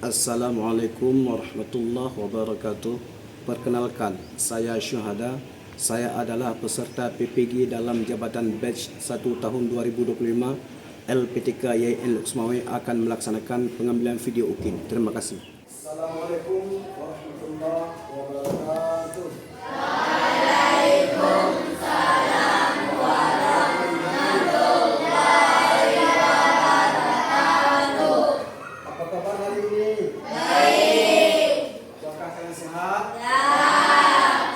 Assalamualaikum warahmatullahi wabarakatuh. Perkenalkan, saya Syuhada. Saya adalah peserta PPG dalam Jabatan Batch 1 tahun 2025. LPTK YN Luxmawe akan melaksanakan pengambilan video UKIN. Terima kasih. Assalamualaikum warahmatullahi wabarakatuh. Apa kabar hari ini? Baik. Apakah kalian sehat? Ya.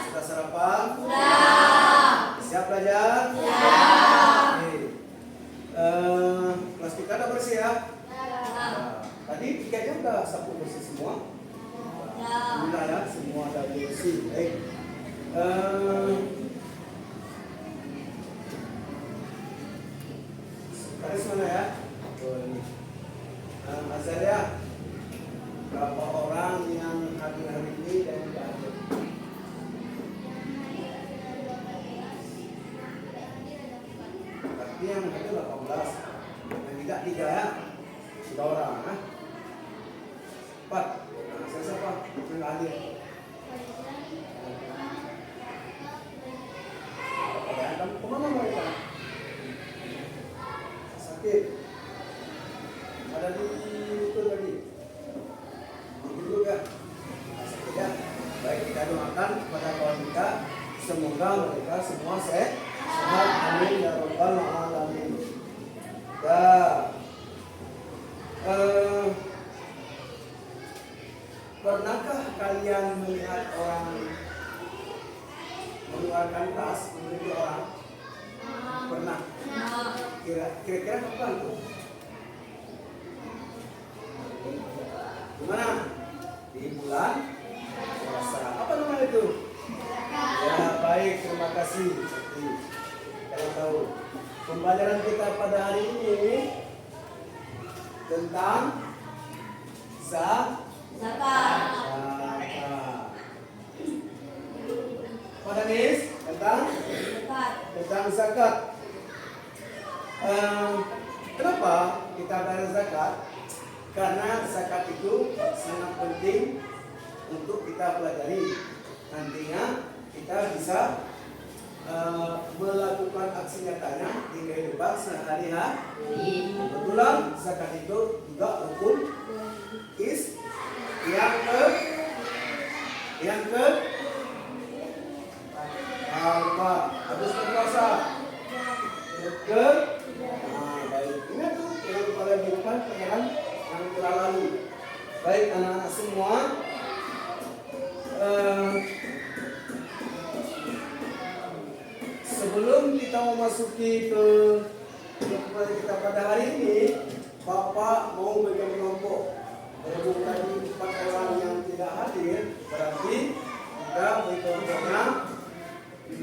Sudah sarapan? Sudah. Siap belajar? Siap. Kelas kita udah bersih ya? Ya. Tadi tiketnya udah sapu bersih semua? Ya. Alhamdulillah ya, semua udah bersih. Baik. Tadi mana ya? Ini. Azaria, berapa orang yang hadir hari ini dan tidak hadir? Tapi yang hadir 18, yang tidak 3 ya? Sudah orang, 4. Nah, saya siapa yang tidak hadir? Kamu kemana mereka? Sakit. Ada di itu tadi. Dulu ya. Sakit ya. Baik, kita doakan kepada kawan kita, semoga mereka semua sehat. Amin ya rabbal alamin. Ya. Pernahkah kalian melihat orang mengeluarkan tas menjadi orang? Pernah? Kira-kira kapan tuh? Gimana? Di bulan puasa. Apa namanya itu? Ya baik, terima kasih. Kalian tahu. Pembelajaran kita pada hari ini tentang zakat. Pada Nis tentang zakat. Kenapa kita belajar zakat? Karena zakat itu sangat penting untuk kita pelajari. Nantinya kita bisa melakukan aksi nyatanya di kehidupan sehari-hari. Kebetulan zakat itu juga rukun yang ke apa? Habis berpuasa. Baik. Ingat tuh yang pada di depan pelajaran yang telah lalu. Baik anak-anak semua, sebelum kita memasuki ke kita pada hari ini, Bapak mau bagi kelompok. Berhubung tadi 4 orang yang tidak hadir, berarti kita bagi kelompoknya 6,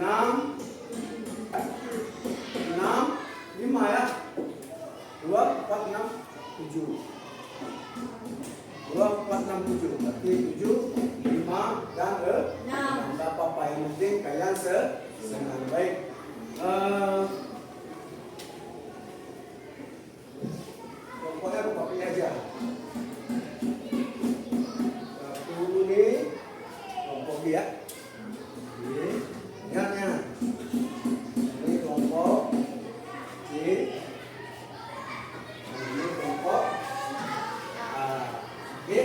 5 ya. 2, 4, 6, 7. 2, 4, 6, 7. Berarti 7, 5, dan 6. Tak apa-apa, yang penting kalian senang. Baik. Kelompoknya Bapak pilih aja. Dulu nih, kelompok dia. Ingatnya. Ini kelompok C. Ini kelompok A. Oke.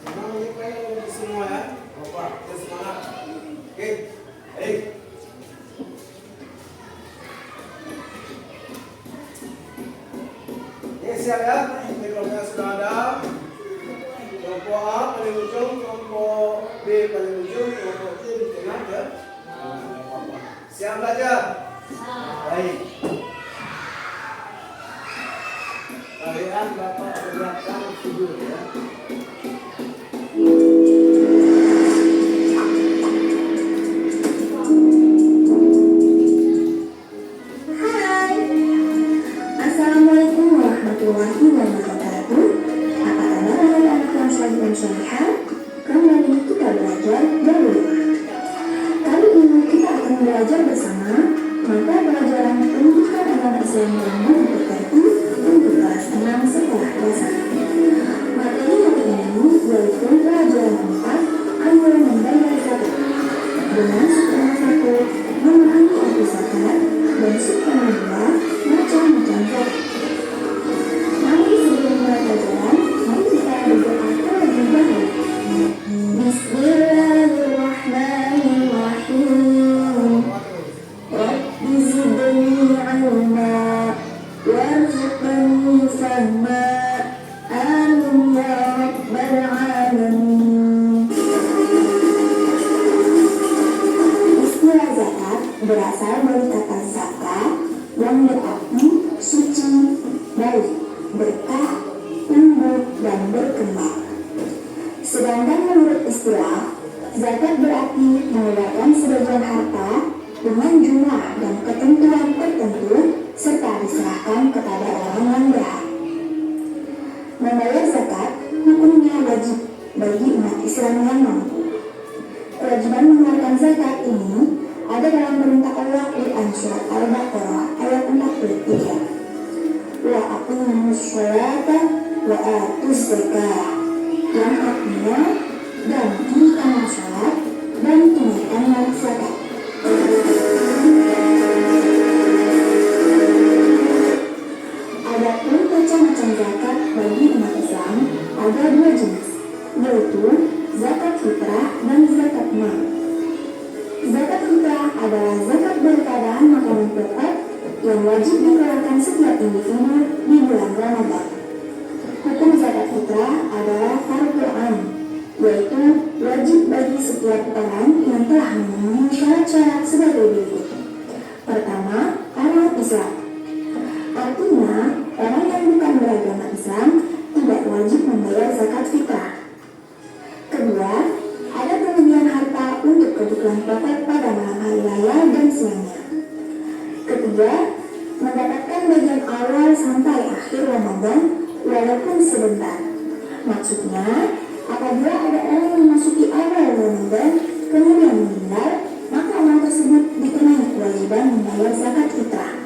Memang ini pengen semua ya. Bapak, kita semangat. Oke. Baik. Ini siap ya. Ini kelompoknya sudah ada. Kelompok A paling ujung, kelompok B paling ujung, kelompok C di tengah ya. Siap belajar? Baik. Kalian Bapak perlihatkan video ya. Hai. Assalamualaikum warahmatullahi wabarakatuh. Apa kabar anak-anak yang soleh dan solehah? Kembali kita belajar dahulu. Kali ini kita akan belajar bersama mata pelajaran pendidikan agama Islam dan budaya tertentu untuk kelas 6 sekolah dasar. yaitu pelajaran 4, anjuran membayar zakat. Dengan subtema 1, memahami arti zakat, dan subtema 2, macam-macam zakat. Namun sebelum mulai pelajaran, mari kita berdoa terlebih dahulu. Bismillahirrahmanirrahim. Rabbi zidni ilma warzuqni fahma. Amin ya rabbal alamin. Istilah zakat berasal dari kata zakat yang berarti suci, baik, berkah, tumbuh, dan berkembang. Sedangkan menurut istilah, zakat berarti mengeluarkan sebagian harta dengan jumlah dan ketentuan tertentu serta diserahkan kepada orang yang berhak. Membayar zakat hukumnya wajib bagi umat Islam yang mampu. Kewajiban mengeluarkan zakat ini ada dalam perintah Allah di surat Al-Baqarah ayat 43. Wa aqimus sholata wa atuz zakah, yang artinya dan dirikanlah sholat dan tunaikanlah zakat. Adapun macam-macam zakat bagi umat Islam ada dua jenis, yaitu zakat fitrah dan zakat mal. Zakat fitrah adalah zakat dari keadaan makanan pokok yang wajib dikeluarkan setiap individu di bulan Ramadan. Hukum zakat fitrah adalah fardhu ain, yaitu wajib bagi setiap orang yang telah memenuhi syarat-syarat sebagai berikut. Pertama, orang Islam. Artinya, orang yang bukan beragama Islam tidak wajib membayar zakat fitrah. Kedua, ada pemberian harta untuk kebutuhan pokok pada malam hari raya dan siangnya. Ketiga, mendapatkan bagian awal sampai akhir Ramadan walaupun sebentar. Maksudnya, apabila ada orang yang memasuki awal Ramadan kemudian meninggal, maka orang tersebut dikenai kewajiban membayar zakat fitrah.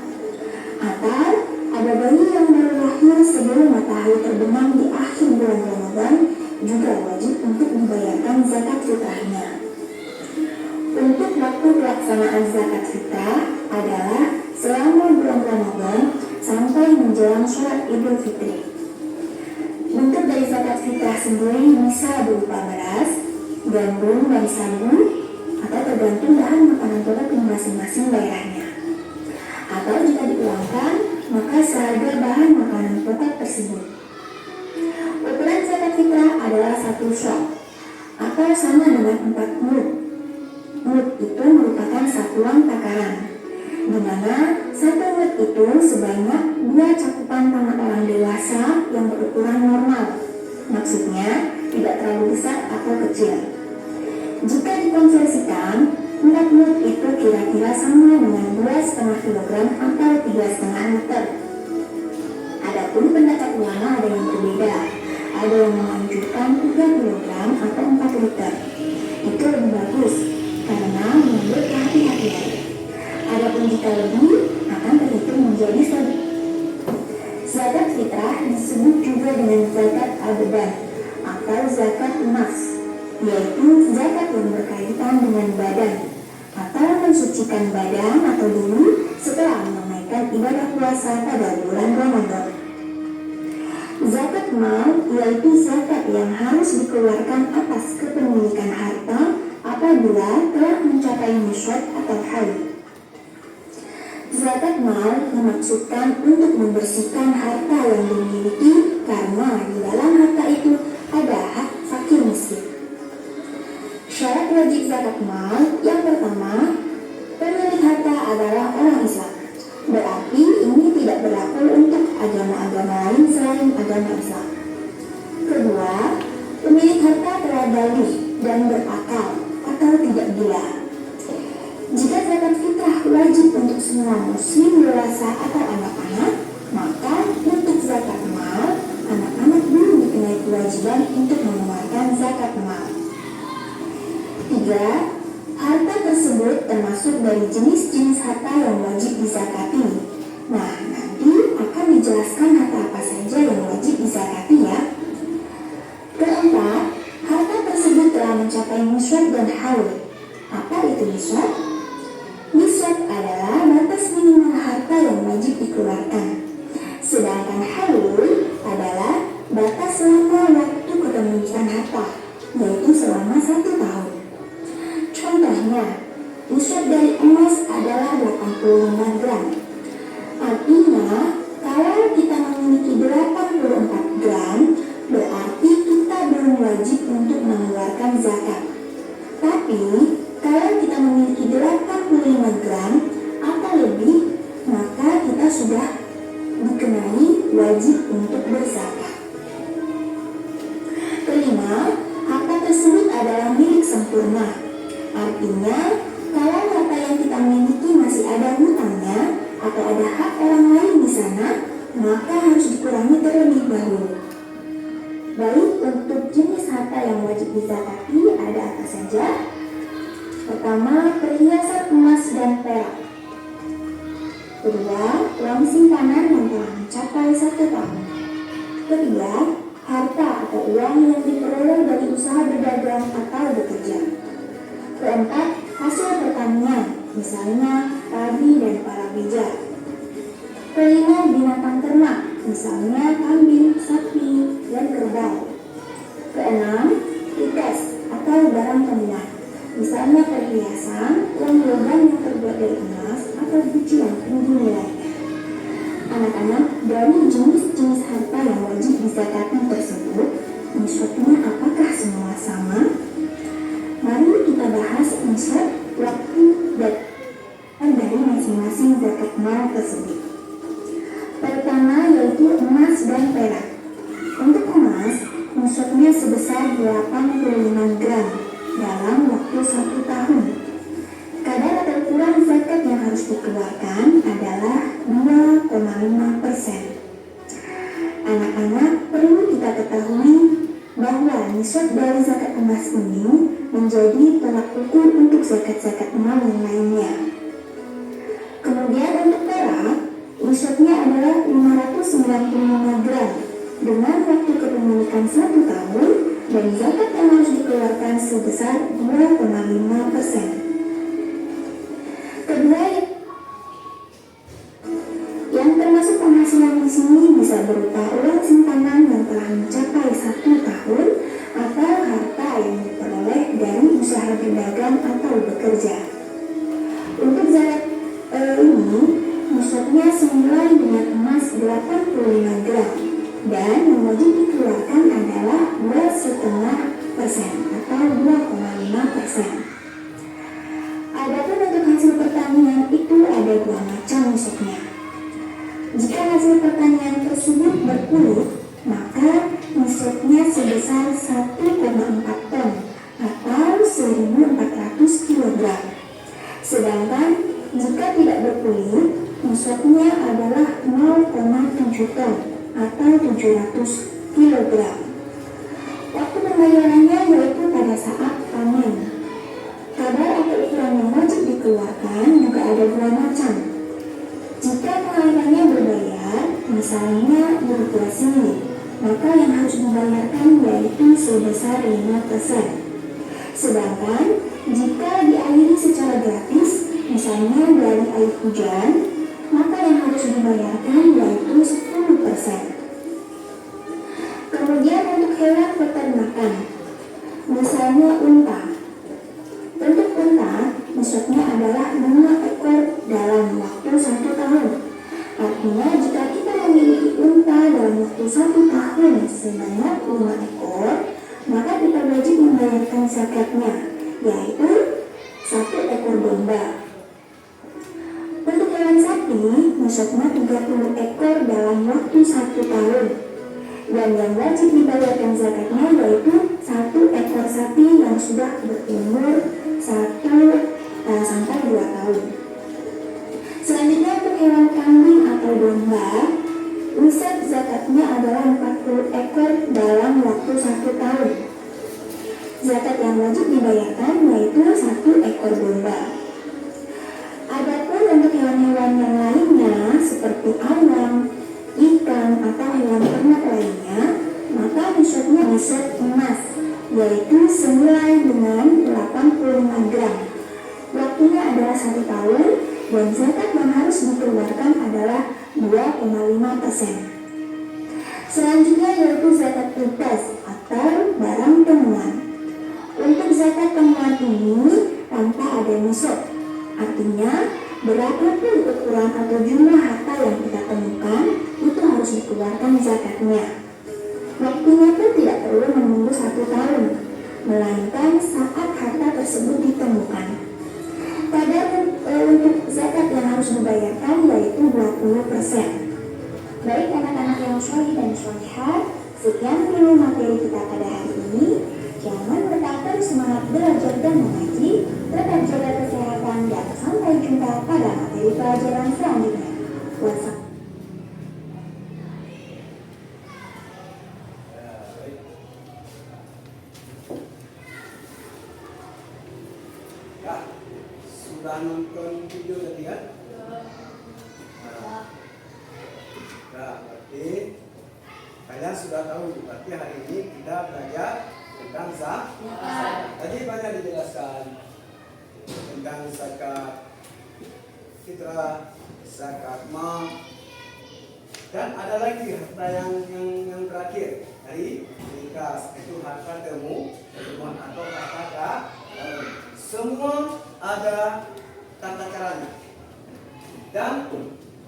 Atau ada bayi yang baru lahir sebelum matahari terbenam di akhir bulan Ramadan juga wajib untuk membayarkan zakat fitrahnya. Untuk waktu pelaksanaan zakat fitrah adalah selama bulan Ramadan sampai menjelang sholat Idul Fitri. Bentuk dari zakat fitrah sendiri bisa berupa beras, gandum, dan sagu, atau tergantung bahan makanan pokok yang masing-masing daerahnya. Atau jika diuangkan, maka seharga bahan makanan pokok tersebut. Ukuran zakat fitrah adalah 1 syok, atau sama dengan 4 mud. Mud itu merupakan satuan takaran, di mana 1 mud itu sebanyak 2 cakupan tangan orang dewasa yang berukuran normal. Maksudnya tidak terlalu besar atau kecil. Jika dikonversikan, 4 mud itu kira-kira sama dengan 2,5 kg atau 3,5 liter. Adapun pendapat ulama ada yang berbeda. Ada yang menganjurkan 3 kg atau 4 liter. Itu lebih bagus karena menurut kehati-hatian. Adapun jika lebih akan terhitung menjadi sedikit. Zakat fitrah disebut juga dengan zakat al-badan atau zakat nafs, yaitu zakat yang berkaitan dengan badan atau mensucikan badan atau diri setelah menunaikan ibadah puasa pada bulan Ramadan. Zakat mal yaitu zakat yang harus dikeluarkan atas kepemilikan harta apabila telah mencapai nisab atau haul. Zakat mal dimaksudkan untuk membersihkan harta yang dimiliki karena di dalam harta itu ada hak fakir miskin. Syarat wajib zakat mal yang pertama, pemilik harta adalah orang Islam. Berarti ini tidak berlaku untuk agama-agama lain selain agama Islam. Kedua, pemilik harta telah baligh dan berakal atau tidak gila. Jika zakat fitrah wajib untuk semua muslim dewasa atau anak-anak, maka untuk zakat mal, anak-anak belum dikenai kewajiban untuk mengeluarkan zakat mal. 3. Harta tersebut termasuk dari jenis-jenis harta yang wajib dizakati. Nah, nanti akan dijelaskan harta apa saja yang wajib dizakati ya. Keempat, mencapai nisab dan haul. Apa itu nisab? Nisab adalah batas minimal harta yang wajib dikeluarkan. Sedangkan haul adalah batas lama waktu kepemilikan harta, yaitu selama 1 tahun. Contohnya, nisab dari emas adalah 85 gram. Artinya, kalau kita memiliki 84 gram, berarti kita belum wajib untuk mengeluarkan zakat. Tapi, kalau kita memiliki 85 gram atau lebih, maka kita sudah dikenai wajib untuk berzakat. Kelima, harta tersebut adalah milik sempurna. Artinya, kalau harta yang kita miliki masih ada hutangnya atau ada hak orang lain di sana, maka harus dikurangi terlebih dahulu. Baik, untuk jenis harta yang wajib dizakati ada apa saja? Pertama, perhiasan emas dan perak. Kedua, uang simpanan yang telah mencapai 1 tahun. Ketiga, harta atau uang yang diperoleh dari usaha berdagang atau bekerja. Keempat, hasil pertanian, misalnya padi dan palawija. Kelima, binatang ternak, misalnya kambing, sapi, dan kerbau. Keenam, rites atau barang peminat, misalnya perhiasan, uang logam yang terbuat dari emas atau biji yang tinggi nilainya. Anak-anak, dari jenis-jenis harta yang wajib dizakati tersebut, nisabnya apakah semua sama? Mari kita bahas nisab, waktu, dan dari masing-masing zakat mal tersebut. Pertama yaitu emas dan perak. Untuk emas, nisabnya sebesar 85 gram dalam waktu 1 tahun. Kadar atau kurang zakat yang harus dikeluarkan adalah 2,5%. Anak-anak, perlu kita ketahui bahwa nisab dari zakat emas ini menjadi tolak ukur untuk zakat-zakat mal yang lainnya. Kemudian untuk perak, nisabnya adalah 595 gram dengan waktu kepemilikan 1 tahun dan zakat yang harus dikeluarkan sebesar 2,5%. Kedua, yang termasuk penghasilan di sini bisa berupa uang simpanan yang telah mencapai 1 tahun atau harta yang diperoleh dari usaha berdagang atau bekerja. Untuk zakat ini, nisabnya senilai dengan emas 85 gram dan yang wajib dikeluarkan adalah 2,5% atau 2,5%. Adapun untuk hasil pertanian itu ada 2 macam nisabnya. Jika hasil pertanian tersebut berkulit, maka nisabnya sebesar 1,4 ton atau 1.400 kg. Sedangkan jika tidak berkulit, nisabnya adalah 0,7 ton atau 700 kg. Waktu pembayarannya yaitu pada saat panen. Kadar atau ukuran yang wajib dikeluarkan juga ada 2 macam. Jika pengairannya berbayar, misalnya berupa sini, maka yang harus dibayarkan yaitu sebesar 5%. Sedangkan jika diairi secara gratis, misalnya dari air hujan, maka yang harus dibayarkan yaitu 10%. Kemudian untuk hewan peternakan, misalnya unta. Untuk unta, nisabnya adalah 5 ekor dalam waktu 1 tahun. Artinya jika kita memiliki unta dalam waktu 1 tahun sebanyak 5 ekor, maka kita wajib membayarkan zakatnya, yaitu 1 ekor domba. Untuk hewan sapi, nisabnya 30 ekor dalam waktu 1 tahun. Dan yang wajib dibayarkan zakatnya yaitu 1 ekor sapi yang sudah berumur 1 sampai 2 tahun. Selanjutnya untuk hewan kambing atau domba, nisab zakatnya adalah 40 ekor dalam waktu 1 tahun. Zakat yang wajib dibayarkan yaitu 1 ekor domba. Adapun untuk hewan-hewan yang lainnya seperti ayam, ikan atau hewan ternak lainnya, maka risetnya riset emas, yaitu senilai dengan 85 gram. Waktunya adalah 1 tahun dan zakat yang harus dikeluarkan adalah 2,5%. Selanjutnya yaitu zakat bebas atau barang temuan. Untuk zakat temuan ini tanpa ada nisab, artinya berapapun ukuran atau jumlah harta yang kita temukan itu harus dikeluarkan zakatnya. Waktunya pun tidak perlu menunggu 1 tahun, melainkan saat harta tersebut ditemukan. Kadar untuk zakat yang harus dibayarkan yaitu 20%. Baik anak-anak yang sholih dan sholihah, sekian dulu materi kita pada hari ini. Jangan lupakan semangat belajar dan mengaji, tetap jaga kesehatan, dan sampai jumpa pada materi pelajaran selanjutnya. Wassalamualaikum. Sudah nonton video tadi kan? Berarti kalian sudah tahu. Berarti hari ini kita belajar tentang zakat. Tadi banyak dijelaskan tentang zakat fitrah, zakat mal, dan ada lagi harta yang terakhir dari ringkas, itu harta temuan atau harta. Semua ada tata caranya, dan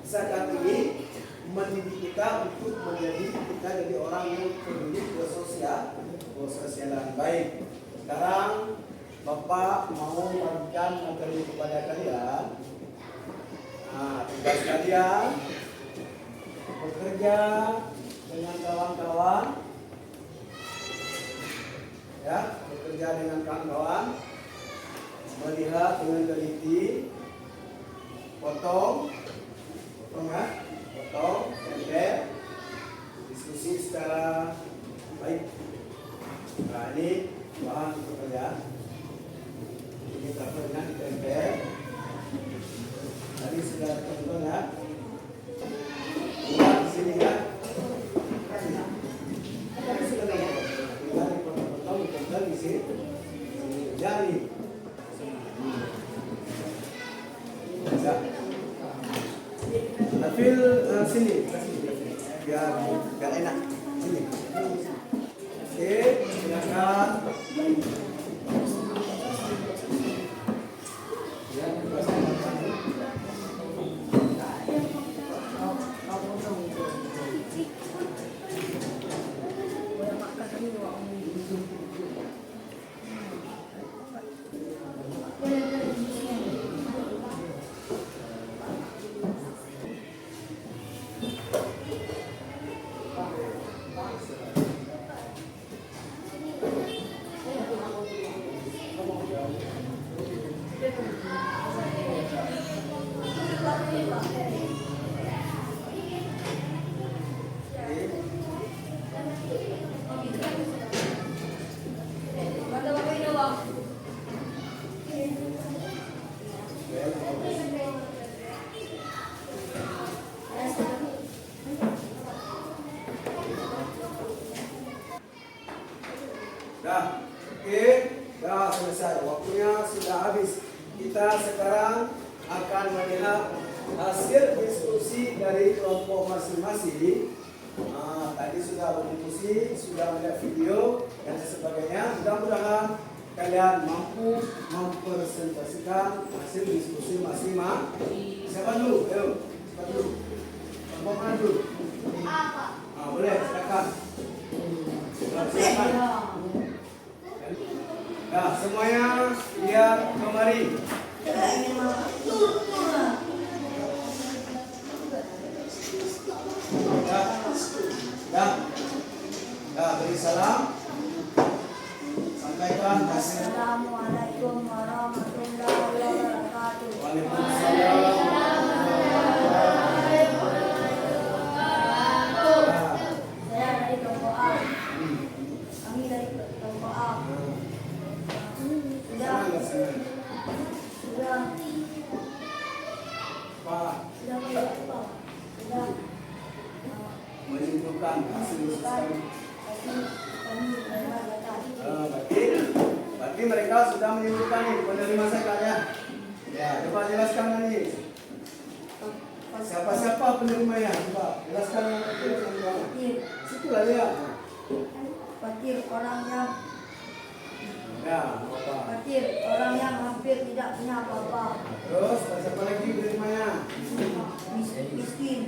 zakat ini mendidik kita untuk kita jadi orang yang peduli bersosial baik. Sekarang Bapak mau memberikan materi kepada kalian. Tugas kalian bekerja dengan kawan-kawan, ya, bekerja dengan kawan-kawan, melihat dengan teliti, potong, tempel, diskusi secara baik. Nah, ini bahan untuk kalian. Ini covernya ditempel. Tadi sudah tonton ya. Buat di sini ya. Tadi sudah tonton. Tinggal dipotong-potong, ditempel di sini. Jari. Bisa. Nafil sini, biar enak. Sini. Oke, silakan. Dah, oke, dah selesai. Waktunya sudah habis. Kita sekarang akan melihat hasil diskusi dari kelompok masing-masing. Tadi sudah berdiskusi, sudah melihat video dan sebagainya. Mudah-mudahan kalian mampu mempresentasikan hasil diskusi masing-masing. Siapa dulu? Ayo, siapa dulu? Kelompok mana dulu? Boleh, silakan. Silakan. Nah, semuanya lihat kemari. Beri salam. Sampaikan hasil. Assalamualaikum warahmatullahi wabarakatuh. Waalaikumsalam. Saya dari kelompok A. Kami dari kelompok A. Sudah melihat apa? Sudah Menunjukkan hasil hasil Berarti mereka sudah menyebutkan nih penerima zakat ya. Ya, coba jelaskan nih. Siapa-siapa penerimanya? Coba jelaskan yang kecil yang di bawah. Fakir. Situlah dia. Fakir orang yang Ya, apa? fakir orang yang hampir tidak punya apa-apa. Terus siapa lagi penerimanya? Miskin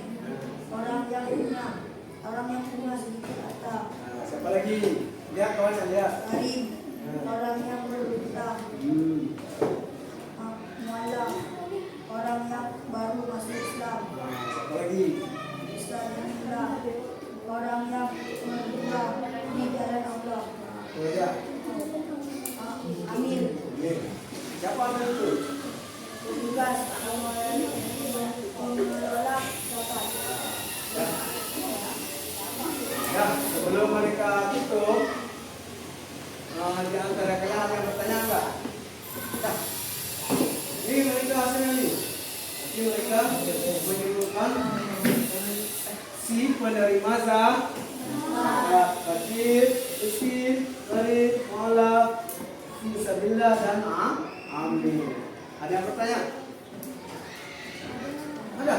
orang yang punya sedikit harta. Nah, siapa lagi? Lihat kawannya lihat. Karim orang yang berhutang. Mualaf orang yang baru masuk Islam. Nah, siapa lagi? Islamillah orang yang berjuang di jalan Allah. Tuh ya. Amil Ini. Siapa amil itu? tugas mengelola zakat. Ya, sebelum mereka tutup, di antara kalian ada yang bertanya enggak? Ya. Ini mereka hasilnya nih. Ini mereka menyebutkan si penerima zakat, fakir, miskin, gharib, mualaf, fisabilillah dan amil. Ada yang bertanya? Ada?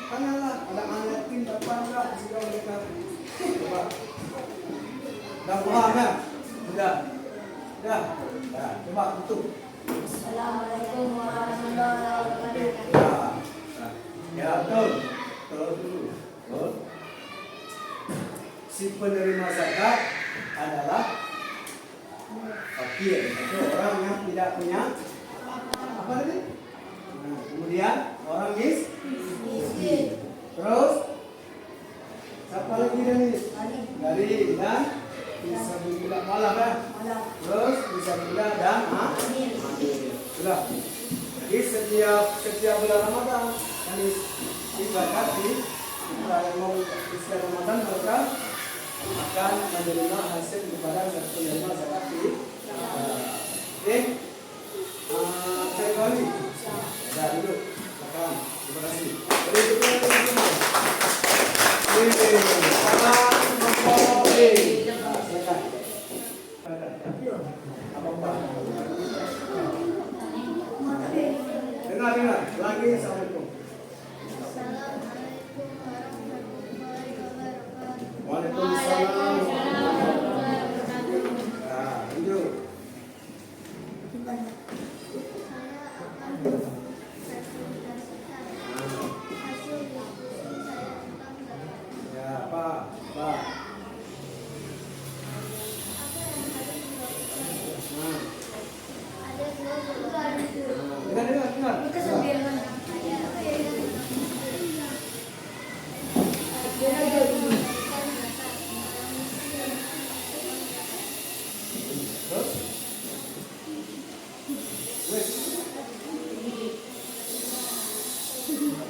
Tanyalah, ada ngeliatin apa enggak sehingga mereka coba. Udah paham ya? Sudah. Sudah. Nah, coba tutup. Assalamualaikum warahmatullahi wabarakatuh. Ya. Ya, betul. Terus dulu. Betul. Si penerima zakat adalah fakir, itu orang yang tidak punya apa tadi? Nah, kemudian orang miskin. Terus siapa lagi dari dan fisabilillah malam ya. Terus fisabilillah dan amil. Sudah. Jadi setiap bulan Ramadan kami ibadat di bulan Ramadan mereka akan menerima hasil daripada penerima zakat di oke. Saya kali ya dulu akan terima kasih. Berikutnya teman-teman. Salam memperoleh. Silakan. Apa? Dengar lagi. Assalamualaikum. Waalaikumsalam. Nah, lanjut. Ya, Pak. Dengar.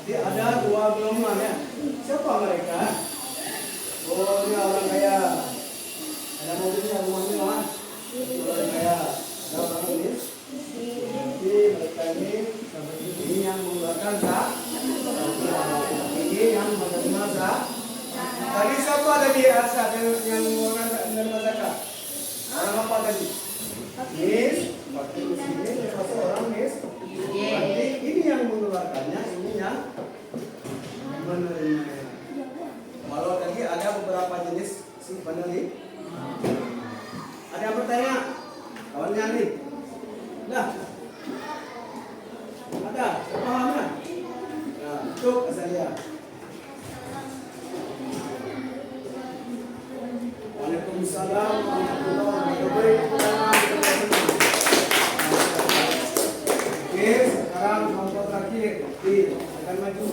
Jadi ada dua golongan ya. Siapa mereka? Oh, ini orang kaya. Ada mobilnya, rumahnya lah. Orang kaya. Ada orang ini. Jadi mereka ini yang mengeluarkan zakat. Ini yang menerima zakat. Tadi siapa tadi asal yang menerima zakat? Orang apa tadi? Waktu ini termasuk orang berarti ini yang mengeluarkannya, ini yang menerimanya. Kalau tadi ada beberapa jenis si penerima. Ada yang bertanya? Kawannya nih. Nah. Ada? Paham ya? Nah, untuk saya. Waalaikumsalam warahmatullahi wabarakatuh. Oke, sekarang kelompok terakhir akan maju.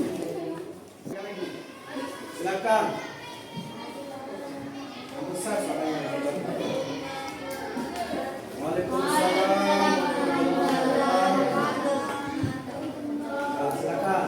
Silakan. Besar suaranya. Waalaikumsalam. Silakan.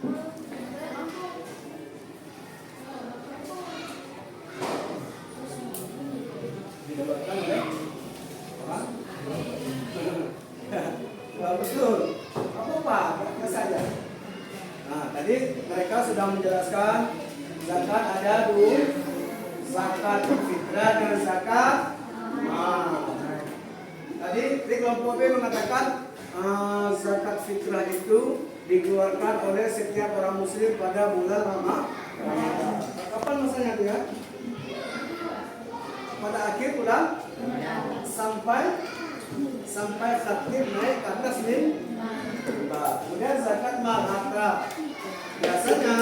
Dikeluarkan oleh orang. Wah, betul. Apa Apa saja. Nah, tadi mereka sudah menjelaskan zakat ada dua, zakat fitrah dan zakat mal. Tadi di kelompok B mengatakan zakat fitrah itu dikeluarkan oleh setiap orang muslim pada bulan Ramadan. Kapan masanya dia? Pada akhir bulan sampai khatib naik ke atas mimbar. Kemudian zakat mal harta biasanya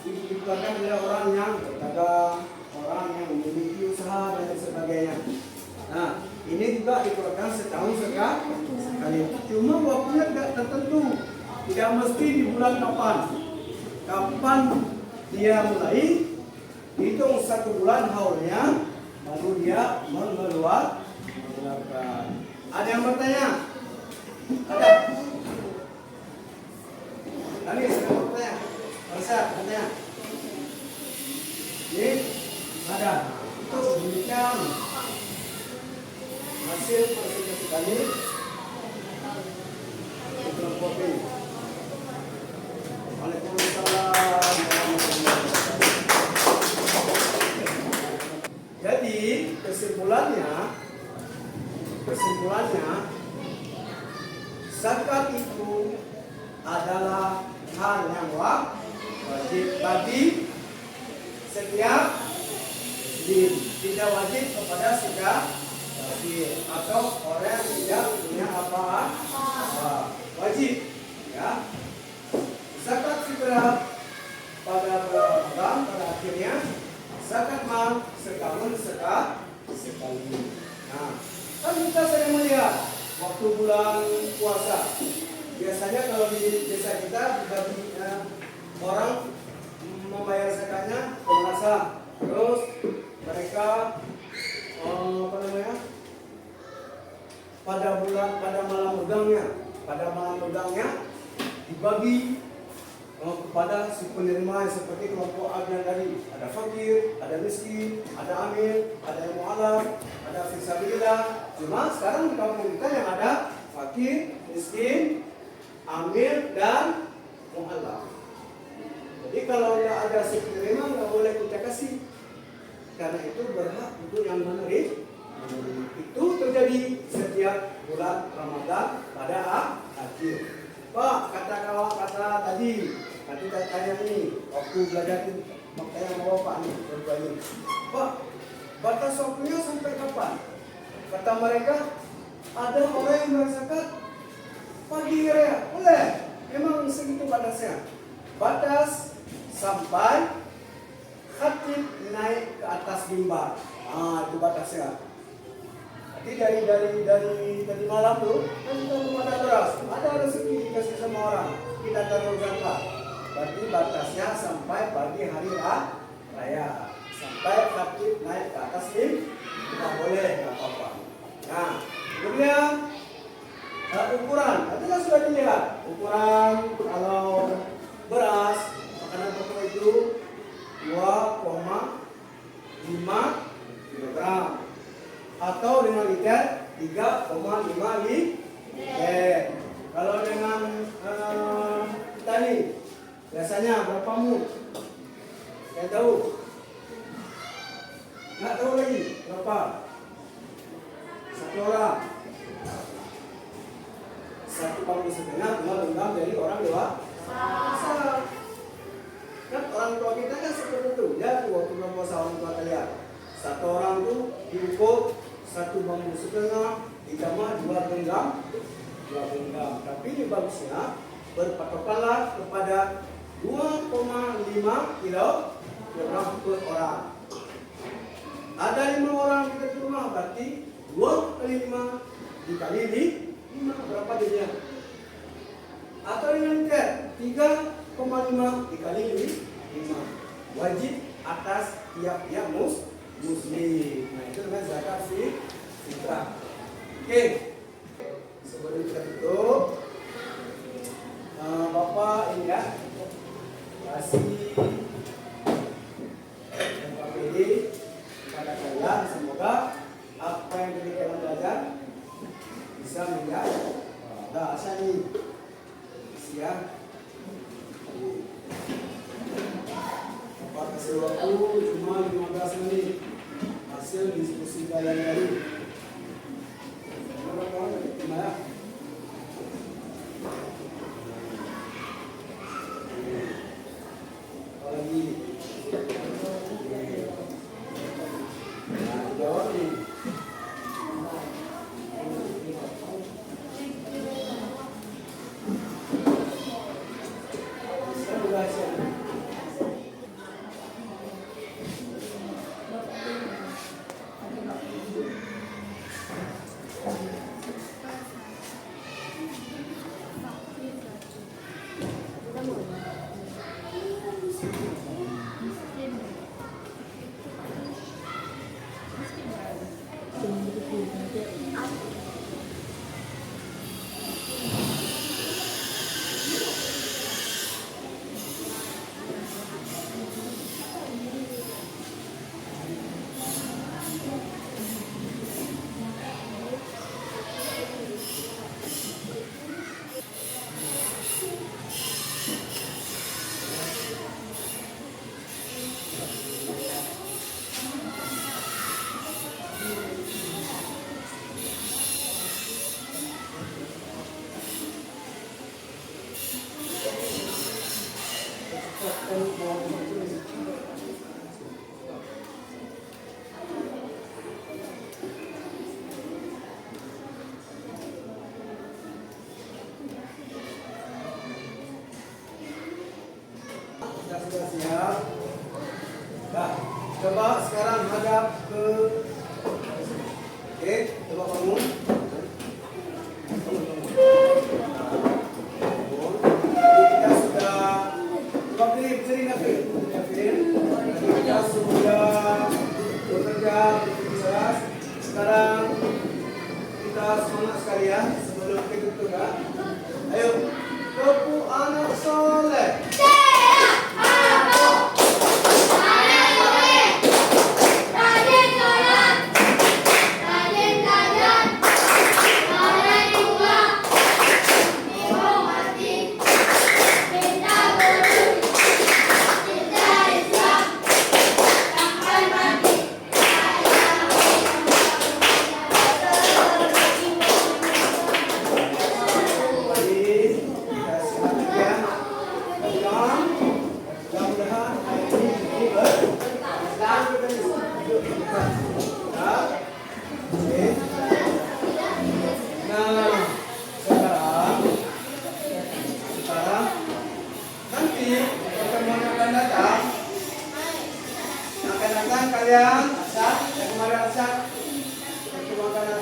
dikeluarkan oleh orang yang berdagang, orang yang memiliki usaha dan sebagainya. Nah, ini juga dikeluarkan setahun sekali. Cuma waktunya tidak tertentu, tidak mesti di bulan kapan. Kapan dia mulai? Hitung 1 bulan haulnya, lalu dia mengeluarkan. Ada yang bertanya? Ada? Tadi sudah bertanya. Bisa bertanya? Ini ada. Itu demikian hasil presentasi kami di kelompok B. Waalaikumsalam warahmatullahi wabarakatuh. Jadi kesimpulannya zakat itu adalah hal yang wajib bagi setiap muslim, tidak wajib kepada setiap kafir atau orang yang tidak punya apa-apa. Wajib, ya. Zakat fitrah pada Ramadan, pada akhirnya zakat mal setahun sekali. Nah, kan kita sering melihat waktu bulan puasa. Biasanya kalau di desa kita bagi orang membayar zakatnya komnas. Terus mereka pada malam udangnya dibagi kepada si penerima seperti kelompok agen tadi. Ada fakir, ada miskin, ada amil, ada yang mu'alaf, ada fisabilillah. Cuma sekarang di kampung kita yang ada fakir, miskin, amil dan mu'alaf. Jadi kalau nggak ada si penerima nggak boleh kita kasih, karena itu berhak untuk yang menerima. Itu terjadi setiap bulan Ramadan pada akhir. Pak, kata tadi, nanti tanya ini, waktu belajar itu, makanya mau Pak nih berbagi. Pak, batas waktunya sampai kapan? Kata mereka, ada orang yang berzakat pagi raya, boleh. Memang segitu batasnya. Batas sampai khatib naik ke atas mimbar. Itu batasnya. Jadi dari malam tuh kan kita belum ada beras, ada rezeki dikasih sama orang, kita taruh zakat. Berarti batasnya sampai pagi hari raya, sampai khatib naik ke atas tidak boleh, nggak apa-apa. Nah, kemudian ukuran, tadi kan sudah dilihat ukuran kalau beras makanan pokok itu 2,5 kilogram. Atau dengan liter 3,5 liter. Kalau dengan kita nih biasanya berapa mut? Saya tahu. Nggak tahu lagi berapa? 1 orang. 1 bambu setengah tinggal genggam dari orang dewasa. Kan orang tua kita kan seperti itu. Ya waktu bulan puasa orang tua kalian. 1 orang tuh diukur 1 bambu setengah ditambah 2 genggam. Tapi ini bagusnya berpatokanlah kepada 2,5 kilogram per orang. Ada 5 orang kita di rumah, berarti 2 kali 5 dikali 5 berapa jadinya? Atau dengan liter 3,5 dikali 5 wajib atas tiap-tiap muslim. Nah itu namanya zakat fitrah. Oke, sebelum kita tutup, Bapak ini ya kasih dan KPD kepada kalian. Semoga apa yang kalian belajar bisa menjadi asal ini siang. Bapak kasih waktu cuma 15 menit hasil diskusi kalian tadi. Gimana? Lagi jawab nih. Sudah siap? Nah, coba sekarang hadap ke coba bangun. Kita sudah berdiri Nafil. Kita sudah bekerja keras. Sekarang kita semangat sekalian sebelum ketutupan. Ayo, Kepu Anak Soleh.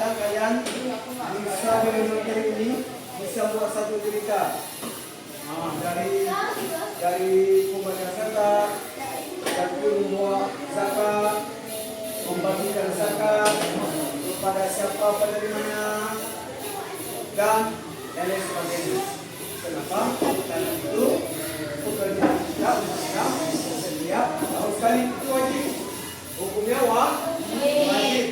Kalian bisa dengan materi ini bisa buat satu cerita. Dari pembagian zakat, dari membuat zakat, membagikan zakat kepada siapa penerimanya dan lain sebagainya. Kenapa? Karena itu pekerjaan kita undang-undang setiap tahun sekali itu wajib. Hukumnya wajib.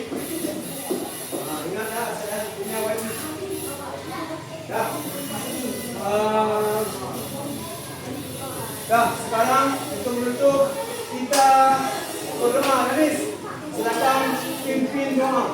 Ingat ya, saya hukumnya wajib. Sekarang untuk menutup kita berdoa, Nanis. Silakan pimpin doa.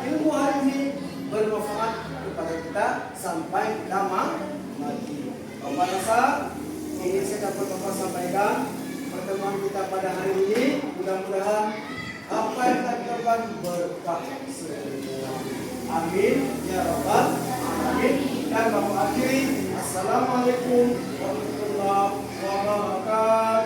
ilmu hari ini bermanfaat kepada kita sampai kiamat nanti. Bapak rasa ini saya dapat Bapak sampaikan pertemuan kita pada hari ini. Mudah-mudahan apa yang kita lakukan berkah semua. Amin ya rabbal alamin. Dan Bapak akhiri, assalamualaikum warahmatullahi wabarakatuh.